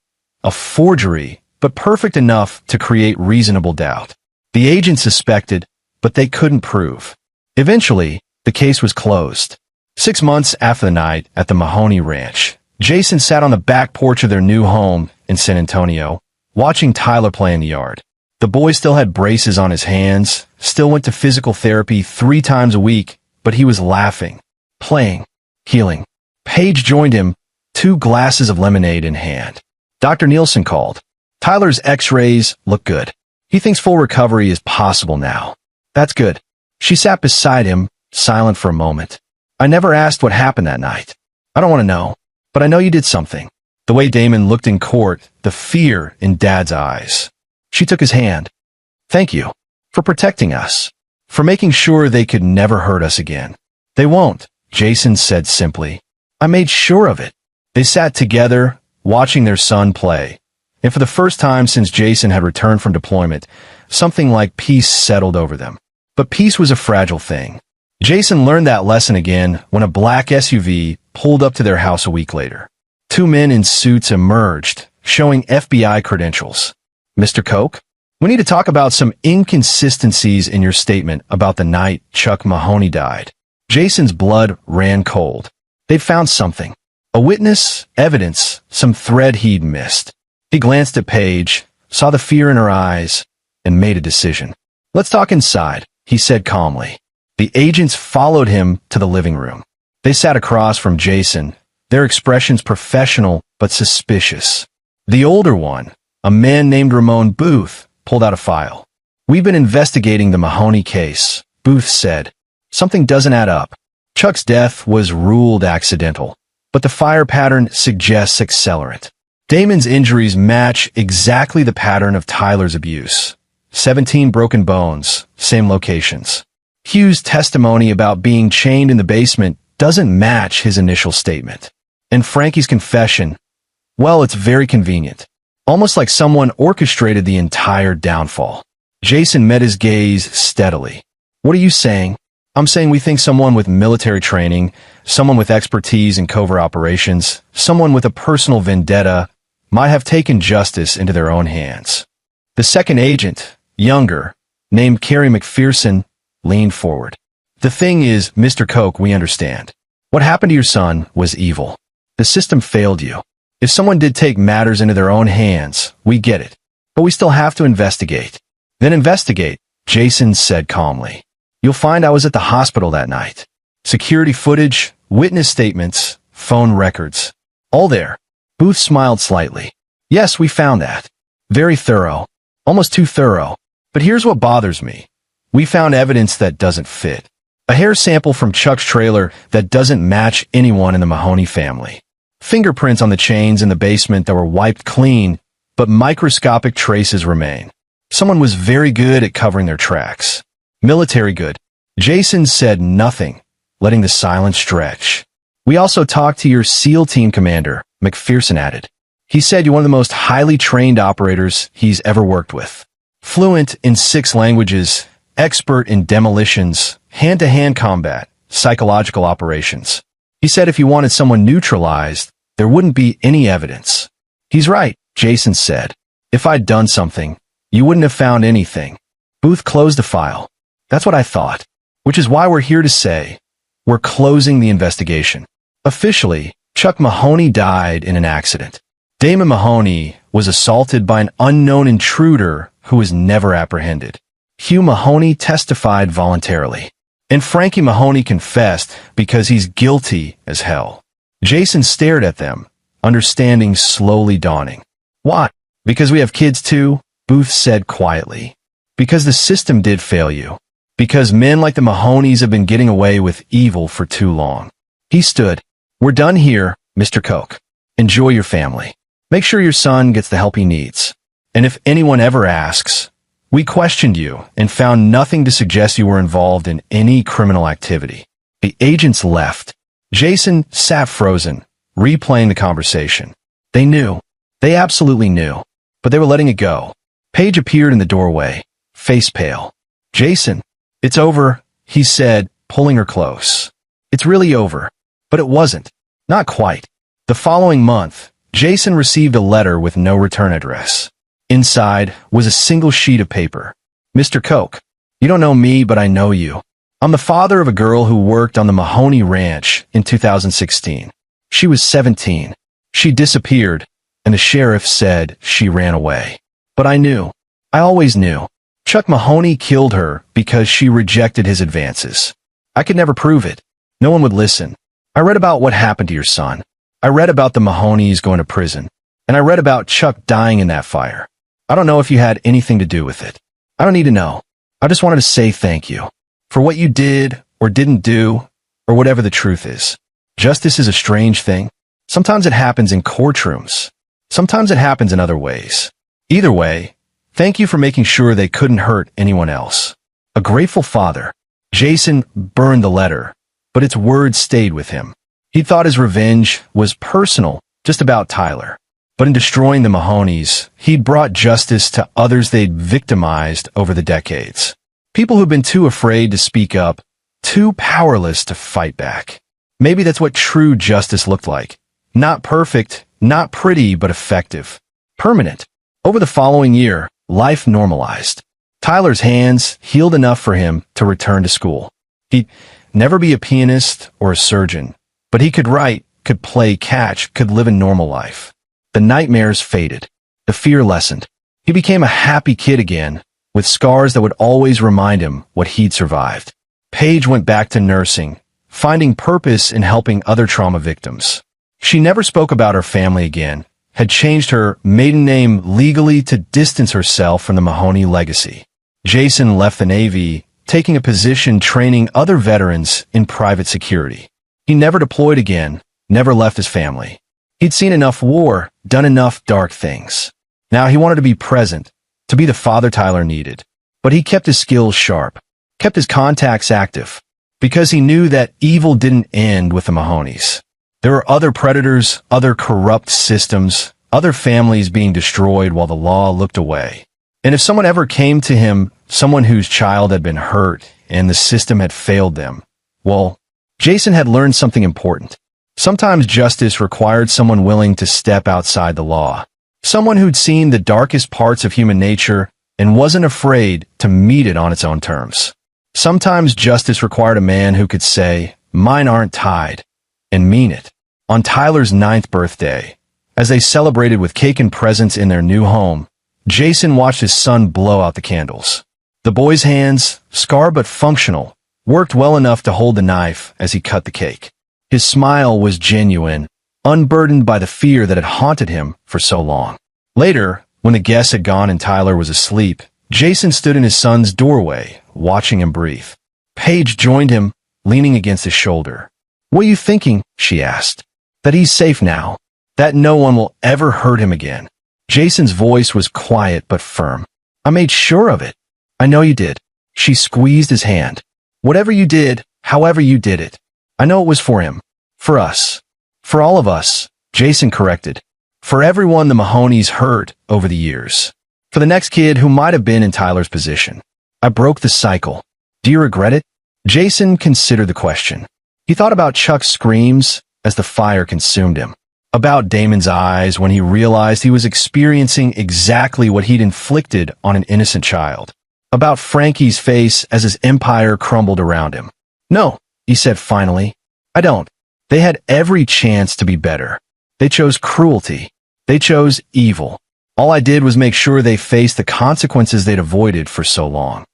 Speaker 1: A forgery, but perfect enough to create reasonable doubt. The agents suspected, but they couldn't prove. Eventually, the case was closed. 6 months after the night at the Mahoney Ranch, Jason sat on the back porch of their new home in San Antonio, watching Tyler play in the yard. The boy still had braces on his hands, still went to physical therapy 3 times a week, but he was laughing, playing, healing. Paige joined him, 2 glasses of lemonade in hand. Dr. Nielsen called. Tyler's x-rays look good. He thinks full recovery is possible now. That's good. She sat beside him, silent for a moment. I never asked what happened that night. I don't want to know, but I know you did something. The way Damon looked in court, the fear in Dad's eyes. She took his hand. Thank you for protecting us, for making sure they could never hurt us again. They won't, Jason said simply. I made sure of it. They sat together, watching their son play. And for the first time since Jason had returned from deployment, something like peace settled over them. But peace was a fragile thing. Jason learned that lesson again when a black SUV pulled up to their house a week later. 2 men in suits emerged, showing FBI credentials. Mr. Koch, we need to talk about some inconsistencies in your statement about the night Chuck Mahoney died. Jason's blood ran cold. They'd found something. A witness, evidence, some thread he'd missed. He glanced at Paige, saw the fear in her eyes, and made a decision. Let's talk inside, he said calmly. The agents followed him to the living room. They sat across from Jason, their expressions professional but suspicious. The older one, a man named Ramon Booth, pulled out a file. We've been investigating the Mahoney case, Booth said. Something doesn't add up. Chuck's death was ruled accidental, but the fire pattern suggests accelerant. Damon's injuries match exactly the pattern of Tyler's abuse. 17 broken bones, same locations. Hugh's testimony about being chained in the basement doesn't match his initial statement. And Frankie's confession, well, it's very convenient. Almost like someone orchestrated the entire downfall. Jason met his gaze steadily. What are you saying? I'm saying we think someone with military training, someone with expertise in covert operations, someone with a personal vendetta, might have taken justice into their own hands. The second agent, younger, named Carrie McPherson, leaned forward. The thing is, Mr. Koch, we understand. What happened to your son was evil. The system failed you. If someone did take matters into their own hands, we get it. But we still have to investigate. Then investigate, Jason said calmly. You'll find I was at the hospital that night. Security footage, witness statements, phone records. All there. Booth smiled slightly. Yes, we found that. Very thorough. Almost too thorough. But here's what bothers me. We found evidence that doesn't fit. A hair sample from Chuck's trailer that doesn't match anyone in the Mahoney family. Fingerprints on the chains in the basement that were wiped clean, but microscopic traces remain. Someone was very good at covering their tracks. Military good. Jason said nothing, letting the silence stretch. We also talked to your SEAL team commander, McPherson added. He said you're one of the most highly trained operators he's ever worked with. Fluent in 6 languages, expert in demolitions, hand-to-hand combat, psychological operations. He said if you wanted someone neutralized, there wouldn't be any evidence. He's right, Jason said. If I'd done something, you wouldn't have found anything. Booth closed the file. That's what I thought. Which is why we're here to say, we're closing the investigation. Officially, Chuck Mahoney died in an accident. Damon Mahoney was assaulted by an unknown intruder who was never apprehended. Hugh Mahoney testified voluntarily. And Frankie Mahoney confessed because he's guilty as hell. Jason stared at them, understanding slowly dawning. Why? Because we have kids too, Booth said quietly. Because the system did fail you. Because men like the Mahoneys have been getting away with evil for too long. He stood. We're done here, Mr. Koch. Enjoy your family. Make sure your son gets the help he needs. And if anyone ever asks, we questioned you and found nothing to suggest you were involved in any criminal activity. The agents left. Jason sat frozen, replaying the conversation. They knew. They absolutely knew. But they were letting it go. Paige appeared in the doorway, face pale. Jason, it's over, he said, pulling her close. It's really over. But it wasn't. Not quite. The following month, Jason received a letter with no return address. Inside was a single sheet of paper. Mr. Koch, you don't know me, but I know you. I'm the father of a girl who worked on the Mahoney Ranch in 2016. She was 17. She disappeared, and the sheriff said she ran away. But I knew. I always knew. Chuck Mahoney killed her because she rejected his advances. I could never prove it. No one would listen. I read about what happened to your son. I read about the Mahoneys going to prison. And I read about Chuck dying in that fire. I don't know if you had anything to do with it. I don't need to know. I just wanted to say thank you. For what you did, or didn't do, or whatever the truth is. Justice is a strange thing. Sometimes it happens in courtrooms. Sometimes it happens in other ways. Either way, thank you for making sure they couldn't hurt anyone else. A grateful father. Jason burned the letter, but its words stayed with him. He thought his revenge was personal, just about Tyler. But in destroying the Mahoneys, he'd brought justice to others they'd victimized over the decades. People who've been too afraid to speak up, too powerless to fight back. Maybe that's what true justice looked like. Not perfect, not pretty, but effective. Permanent. Over the following year, life normalized. Tyler's hands healed enough for him to return to school. He'd never be a pianist or a surgeon, but he could write, could play catch, could live a normal life. The nightmares faded. The fear lessened. He became a happy kid again, with scars that would always remind him what he'd survived. Paige went back to nursing, finding purpose in helping other trauma victims. She never spoke about her family again, had changed her maiden name legally to distance herself from the Mahoney legacy. Jason left the Navy, taking a position training other veterans in private security. He never deployed again, never left his family. He'd seen enough war, done enough dark things. Now he wanted to be present, to be the father Tyler needed. But he kept his skills sharp, kept his contacts active, because he knew that evil didn't end with the Mahoneys. There were other predators, other corrupt systems, other families being destroyed while the law looked away. And if someone ever came to him, someone whose child had been hurt and the system had failed them, well, Jason had learned something important. Sometimes justice required someone willing to step outside the law. Someone who'd seen the darkest parts of human nature and wasn't afraid to meet it on its own terms. Sometimes justice required a man who could say, "Mine aren't tied," and mean it. On Tyler's 9th birthday, as they celebrated with cake and presents in their new home, Jason watched his son blow out the candles. The boy's hands, scarred but functional, worked well enough to hold the knife as he cut the cake. His smile was genuine, unburdened by the fear that had haunted him for so long. Later, when the guests had gone and Tyler was asleep, Jason stood in his son's doorway, watching him breathe. Paige joined him, leaning against his shoulder. "What are you thinking?" she asked. "That he's safe now. That no one will ever hurt him again." Jason's voice was quiet but firm. "I made sure of it." "I know you did." She squeezed his hand. "Whatever you did, however you did it, I know it was for him. For us. For all of us," Jason corrected. "For everyone the Mahoneys hurt over the years. For the next kid who might have been in Tyler's position. I broke the cycle. Do you regret it?" Jason considered the question. He thought about Chuck's screams as the fire consumed him. About Damon's eyes when he realized he was experiencing exactly what he'd inflicted on an innocent child. About Frankie's face as his empire crumbled around him. "No," he said finally. "I don't. They had every chance to be better. They chose cruelty. They chose evil. All I did was make sure they faced the consequences they'd avoided for so long."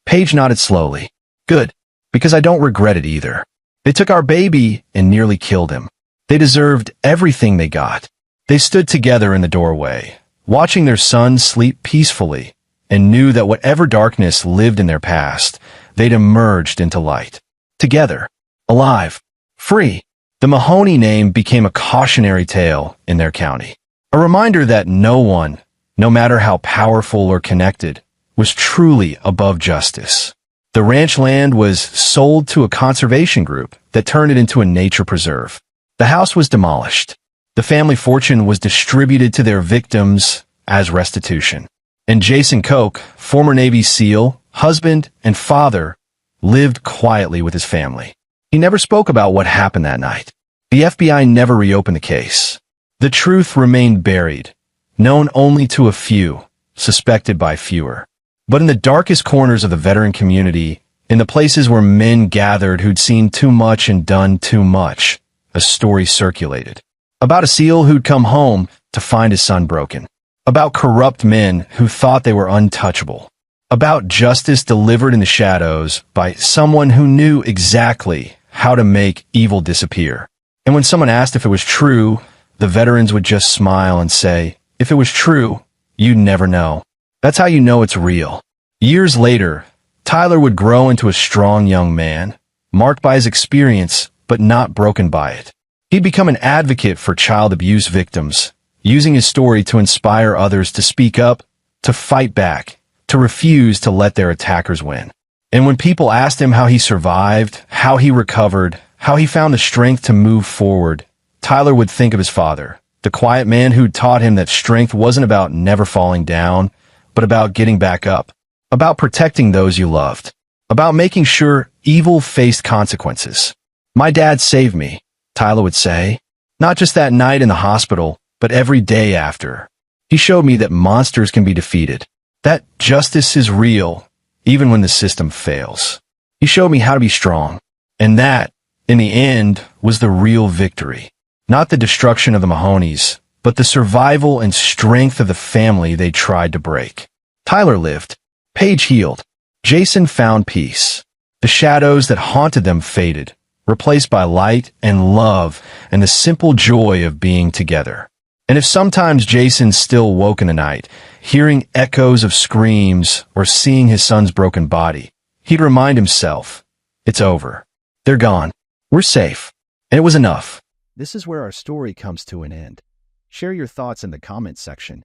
Speaker 1: Paige nodded slowly. "Good, because I don't regret it either. They took our baby and nearly killed him. They deserved everything they got." They stood together in the doorway, watching their son sleep peacefully, and knew that whatever darkness lived in their past, they'd emerged into light. Together, alive, free. The Mahoney name became a cautionary tale in their county. A reminder that no one, no matter how powerful or connected, was truly above justice. The ranch land was sold to a conservation group that turned it into a nature preserve. The house was demolished. The family fortune was distributed to their victims as restitution. And Jason Koch, former Navy SEAL, husband, and father, lived quietly with his family. He never spoke about what happened that night. The FBI never reopened the case. The truth remained buried, known only to a few, suspected by fewer. But in the darkest corners of the veteran community, in the places where men gathered who'd seen too much and done too much, a story circulated. About a SEAL who'd come home to find his son broken. About corrupt men who thought they were untouchable. About justice delivered in the shadows by someone who knew exactly how to make evil disappear. And when someone asked if it was true, the veterans would just smile and say, "If it was true, you'd never know." That's how you know it's real. Years later, Tyler would grow into a strong young man, marked by his experience, but not broken by it. He'd become an advocate for child abuse victims, using his story to inspire others to speak up, to fight back, to refuse to let their attackers win. And when people asked him how he survived, how he recovered, how he found the strength to move forward, Tyler would think of his father, the quiet man who'd taught him that strength wasn't about never falling down, but about getting back up, about protecting those you loved, about making sure evil faced consequences. "My dad saved me," Tyler would say, "not just that night in the hospital, but every day after. He showed me that monsters can be defeated, that justice is real, even when the system fails. He showed me how to be strong, and that, in the end, was the real victory. Not the destruction of the Mahoneys, but the survival and strength of the family they tried to break." Tyler lived. Paige healed. Jason found peace. The shadows that haunted them faded, replaced by light and love and the simple joy of being together. And if sometimes Jason still woke in the night, hearing echoes of screams or seeing his son's broken body, he'd remind himself, it's over. They're gone. We're safe. And it was enough.
Speaker 2: This is where our story comes to an end. Share your thoughts in the comments section.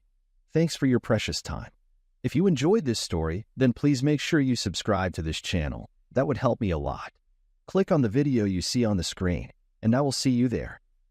Speaker 2: Thanks for your precious time. If you enjoyed this story, then please make sure you subscribe to this channel. That would help me a lot. Click on the video you see on the screen, and I will see you there.